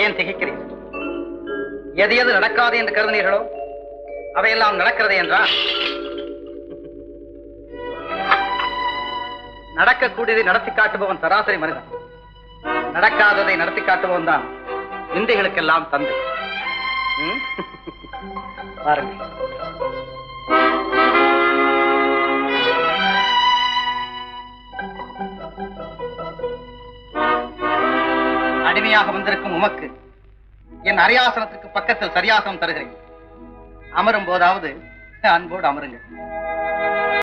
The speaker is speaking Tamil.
ஏன் திகைக்கிறீர்கள்? எது எது நடக்காது என்று கருதினீர்களோ அவையெல்லாம் நடக்கிறது என்றால் நடக்கக்கூடியதை நடத்தி காட்டுபவன் சராசரி மனிதன். நடக்காததை நடத்தி காட்டுபவன் தான் இன்றைகளுக்கெல்லாம் தந்தை. பாருங்கள். அடிமையாக வந்திருக்கும் உமக்கு என் அரியாசனத்திற்கு பக்கத்தில் சரியாசனம் தருகிறேன். அமரும் போதாவது அன்போடு அமருங்க.